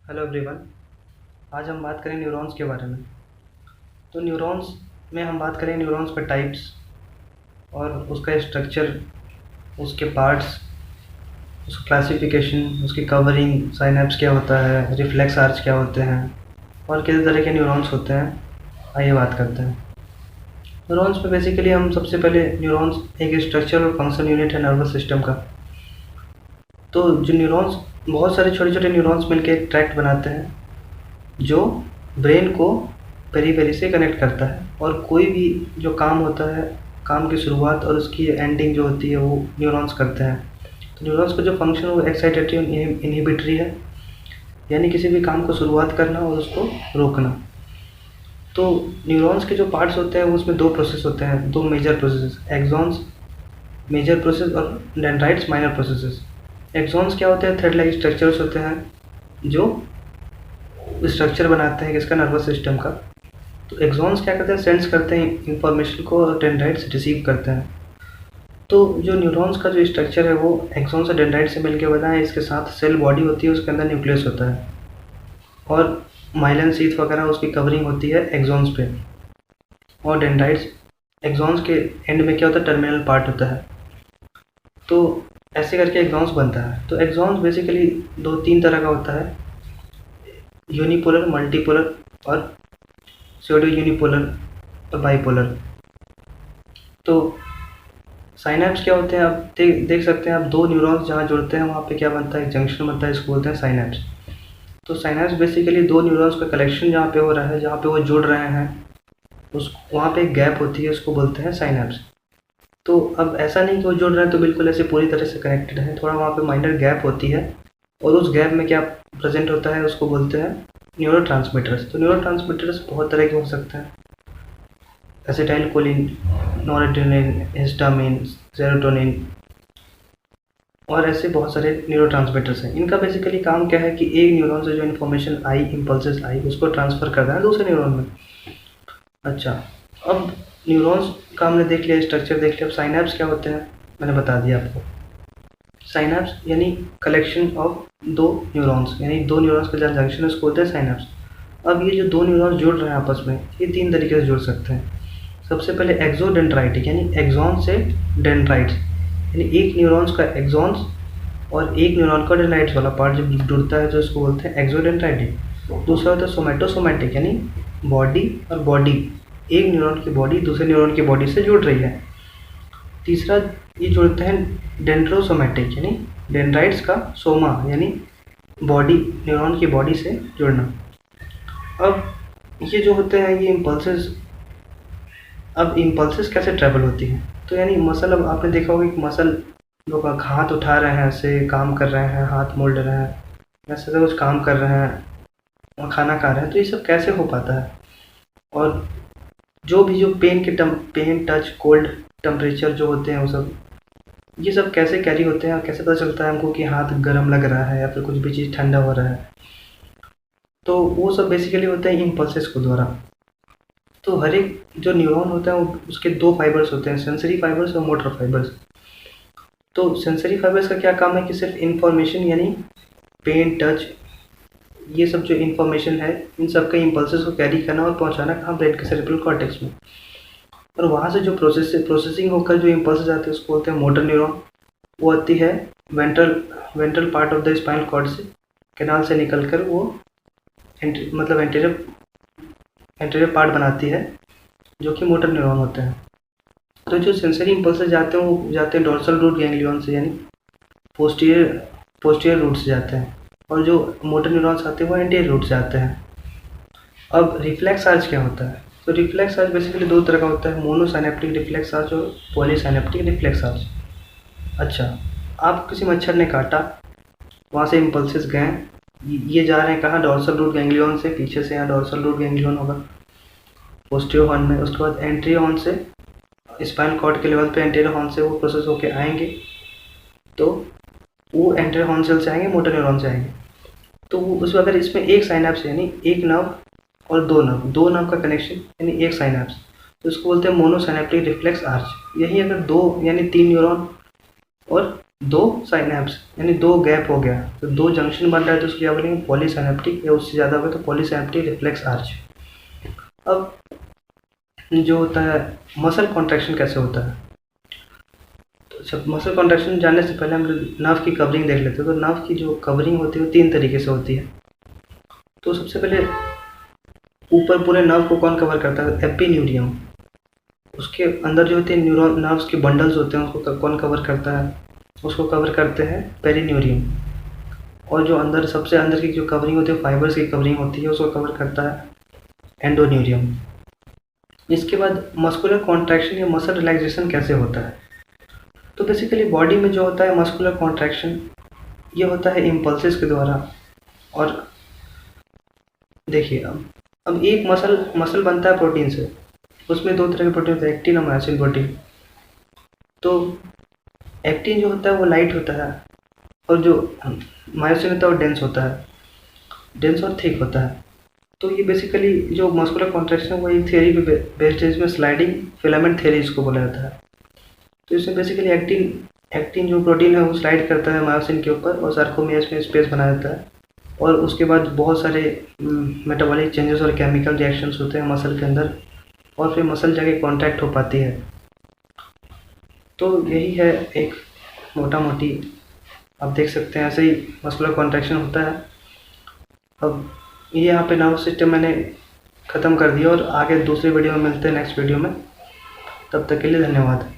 Hello everyone. आज हम बात करें न्यूरॉन्स के बारे में। तो न्यूरॉन्स में हम बात करें न्यूरॉन्स के टाइप्स और उसका स्ट्रक्चर, उसके पार्ट्स, उसका क्लासिफिकेशन, उसकी कवरिंग, साइनैप्स क्या होता है, रिफ्लेक्स आर्च क्या होते हैं और किस तरह के न्यूरॉन्स होते हैं। आइए बात करते हैं। न्यूरॉन्स में बेसिकली हम सबसे पहले न्यूरॉन्स एक स्ट्रक्चर और फंक्शन यूनिट है नर्वस सिस्टम का। तो जो न्यूरॉन्स, बहुत सारे छोटे छोटे न्यूरॉन्स मिलकर एक ट्रैक्ट बनाते हैं जो ब्रेन को पेरीफेरी से कनेक्ट करता है, और कोई भी जो काम होता है, काम की शुरुआत और उसकी एंडिंग जो होती है वो न्यूरॉन्स करते हैं। तो न्यूरॉन्स का जो फंक्शन है वो एक्साइटेटरी और इनहिबिटरी है, यानी किसी भी काम को शुरुआत करना और उसको रोकना। तो न्यूरॉन्स के जो पार्ट्स होते हैं वो उसमें दो प्रोसेस होते हैं, दो major process, axons major process और डेंड्राइट्स माइनर प्रोसेसेस। एक्सॉन्स क्या होते हैं? थ्रेड लाइक स्ट्रक्चर्स होते हैं जो स्ट्रक्चर बनाते हैं किसका, नर्वस सिस्टम का। तो एक्सॉन्स क्या करते हैं? सेंस करते हैं इंफॉर्मेशन को और डेंड्राइट्स रिसीव करते हैं। तो जो न्यूरॉन्स का जो स्ट्रक्चर है वो एक्सॉन्स और डेंड्राइट से मिलकर बना है। इसके साथ सेल बॉडी होती है, उसके अंदर न्यूक्लियस होता है और माइलिन शीथ वगैरह उसकी कवरिंग होती है एक्सॉन्स पे। और डेंड्राइट्स, एक्सॉन्स के एंड में क्या होता है? टर्मिनल पार्ट होता है। तो ऐसे करके एक्सॉन्स बनता है। तो एक्सॉन्स बेसिकली दो तीन तरह का होता है, यूनिपोलर, मल्टीपोलर और स्यूडो यूनिपोलर और बाइपोलर। तो साइनैप्स क्या होते हैं? आप देख सकते हैं, आप दो न्यूरॉन्स जहाँ जुड़ते हैं वहाँ पे क्या बनता है? एक जंक्शन बनता है, इसको बोलते हैं साइनैप्स। तो साइनैप्स बेसिकली दो न्यूरॉन्स का कलेक्शन जहाँ पे हो रहा है, जहाँ पे वो जुड़ रहे हैं, उस वहाँ पे एक गैप होती है, उसको बोलते हैं साइनैप्स। तो अब ऐसा नहीं कि वो जुड़ रहे हैं तो बिल्कुल ऐसे पूरी तरह से कनेक्टेड है, थोड़ा वहाँ पे माइनर गैप होती है, और उस गैप में क्या प्रेजेंट होता है उसको बोलते हैं न्यूरोट्रांसमीटर्स। तो न्यूरोट्रांसमीटर्स बहुत तरह के हो सकते हैं, एसिटाइलकोलिन, नॉरएड्रेनालिन, हिस्टामिन, सेरोटोनिन और ऐसे बहुत सारे न्यूरोट्रांसमीटर्स हैं। इनका बेसिकली काम क्या है कि एक न्यूरॉन से जो इन्फॉर्मेशन आई, इम्पल्सेस आई, उसको ट्रांसफ़र करना है दूसरे न्यूरॉन में। अच्छा, अब न्यूरॉन्स का हमने देख लिया, स्ट्रक्चर देख लिया। अब साइनैप्स क्या होते हैं मैंने बता दिया आपको। साइनैप्स यानी कलेक्शन ऑफ दो न्यूरॉन्स, यानी दो न्यूरॉन्स का जहाँ जंक्शन है उसको बोलते हैं साइनैप्स। अब ये जो दो न्यूरॉन्स जुड़ रहे हैं आपस में, ये तीन तरीके से जुड़ सकते हैं। सबसे पहले एक्सोडेंड्राइटिक, यानी एक्सॉन से डेंड्राइट्स, यानी एक न्यूरॉन्स का एक्सॉन्स और एक न्यूरॉन का डेंड्राइट्स वाला पार्ट जब जुड़ता है जो उसको बोलते हैं एक्सोडेंड्राइटिक। दूसरा होता है सोमैटोसोमैटिक, यानी बॉडी और बॉडी, एक न्यूरॉन की बॉडी दूसरे न्यूरॉन की बॉडी से जुड़ रही है। तीसरा ये जुड़ते हैं डेंड्रोसोमैटिक, यानी डेंड्राइट्स का सोमा, यानी बॉडी, न्यूरॉन की बॉडी से जुड़ना। अब ये जो होते हैं ये इम्पल्सेस, अब इम्पल्सेस कैसे ट्रैवल होती हैं? तो यानी मसल, अब आपने देखा होगा कि मसल लोग हाथ उठा रहे हैं, ऐसे काम कर रहे हैं, हाथ मोड़ रहे हैं, ऐसे ऐसे कुछ काम कर रहे हैं और खाना खा रहे हैं, तो ये सब कैसे हो पाता है? और जो भी जो पेन, टच, कोल्ड, टेम्परेचर जो होते हैं वो सब, ये सब कैसे कैरी होते हैं और कैसे पता चलता है हमको कि हाथ गर्म लग रहा है या फिर कुछ भी चीज़ ठंडा हो रहा है? तो वो सब बेसिकली होता है इम्पल्सेस को द्वारा। तो हर एक जो न्यूरॉन होता है वो उसके दो फाइबर्स होते हैं, सेंसरी फाइबर्स और मोटर फाइबर्स। तो सेंसरी फाइबर्स का क्या काम है कि सिर्फ इंफॉर्मेशन, यानी पेन, टच, ये सब जो इंफॉर्मेशन है इन सब के इम्पल्सेस को कैरी करना और पहुंचाना कहाँ? ब्रेन के सेरेब्रल कॉर्टेक्स में। और वहाँ से जो प्रोसेसिंग होकर जो इम्पल्सेस आते हैं उसको बोलते हैं मोटर न्यूरॉन। वो आती है ventral part of the spinal cord से, कैनाल से निकलकर वो मतलब एंटीरियर पार्ट बनाती है जो कि मोटर न्यूरॉन होते हैं। तो जो सेंसरी इम्पल्सेस जाते हैं वो जाते हैं डोर्सल रूट गैंग्लियन से, यानी पोस्टीरियर रूट से जाते हैं, और जो मोटर न्यूरॉन्स आते हैं वो एंटीरियर रूट से आते हैं। अब रिफ्लेक्स आर्च क्या होता है? तो रिफ्लेक्स आर्च बेसिकली दो तरह का होता है, मोनोसाइनेप्टिक रिफ्लेक्स आर्च और पॉलीसाइनेप्टिक रिफ्लेक्स आर्च। अच्छा, आप किसी मच्छर ने काटा, वहाँ से इम्पल्सेस गए, ये जा रहे हैं कहाँ? डोर्सल रूट गैंग्लियन से, पीछे से यहाँ डोर्सल रूट गैंग्लियन होगा पोस्टीरियर हॉर्न में। उसके बाद एंटीरियर हॉर्न से, स्पाइनल कॉर्ड के लेवल पे एंटीरियर हॉर्न से वो प्रोसेस होके आएंगे, तो वो एंटीरियर हॉर्न सेल से आएंगे, मोटर न्यूरॉन से आएंगे। तो वो उसमें अगर इसमें एक साइनैप्स, यानी एक नर्व और दो नर्व का कनेक्शन, यानी एक साइनैप्स, तो इसको बोलते हैं मोनोसाइनेप्टिक रिफ्लेक्स आर्च। यही अगर दो यानी तीन न्यूरॉन और दो साइनेप्स यानी दो गैप हो गया, तो दो जंक्शन बन रहा है तो उसको क्या बोलेंगे, पॉलीसाइनेप्टिक, या उससे ज़्यादा हो गया तो पॉलीसाइनेप्टिक रिफ्लेक्स आर्च। अब जो होता है मसल कॉन्ट्रैक्शन कैसे होता है, तो जब मसल कॉन्ट्रैक्शन जानने से पहले हम नर्व की कवरिंग देख लेते हैं। तो नर्व की जो कवरिंग होती है वो 3 तरीके से होती है। तो सबसे पहले ऊपर पूरे नर्व को कौन कवर करता है, एपिन्यूरियम। उसके अंदर जो होते हैं न्यूरॉन नर्व्स के बंडल्स होते हैं उसको कौन कवर करता है, उसको कवर करते हैं पेरिन्यूरियम। और जो अंदर सबसे अंदर की जो कवरिंग होती है फाइबर्स की कवरिंग होती है उसको कवर करता है एंडोन्यूरियम। इसके बाद मस्कुलर कॉन्ट्रैक्शन या मसल रिलैक्सेशन कैसे होता है, तो बेसिकली बॉडी में जो होता है मस्कुलर कॉन्ट्रैक्शन ये होता है इम्पल्सेस के द्वारा। और देखिए अब एक मसल बनता है प्रोटीन से, उसमें 2 तरह के प्रोटीन होते हैं, एक्टिन और मायोसिन प्रोटीन। तो एक्टिन जो होता है वो लाइट होता है और जो मायोसिन होता है वो डेंस होता है, डेंस और थिक होता है। तो ये बेसिकली जो मस्कुलर कॉन्ट्रैक्शन है वो एक थ्योरी पे बेस्ड है, इसमें स्लाइडिंग फिलामेंट थ्योरी इसको बोला जाता है। तो इसमें बेसिकली एक्टिन जो प्रोटीन है वो स्लाइड करता है मायोसिन के ऊपर और सार्कोमियस में स्पेस बना देता है, और उसके बाद बहुत सारे मेटाबॉलिक चेंजेस और केमिकल रिएक्शंस होते हैं मसल के अंदर, और फिर मसल जाके कॉन्ट्रैक्ट हो पाती है। तो यही है एक मोटा मोटी, आप देख सकते हैं ऐसे ही मस्कुलर कॉन्ट्रैक्शन होता है। अब ये यहाँ पे नर्वस सिस्टम मैंने ख़त्म कर दिया और आगे दूसरे वीडियो में मिलते हैं, नेक्स्ट वीडियो में। तब तक के लिए धन्यवाद।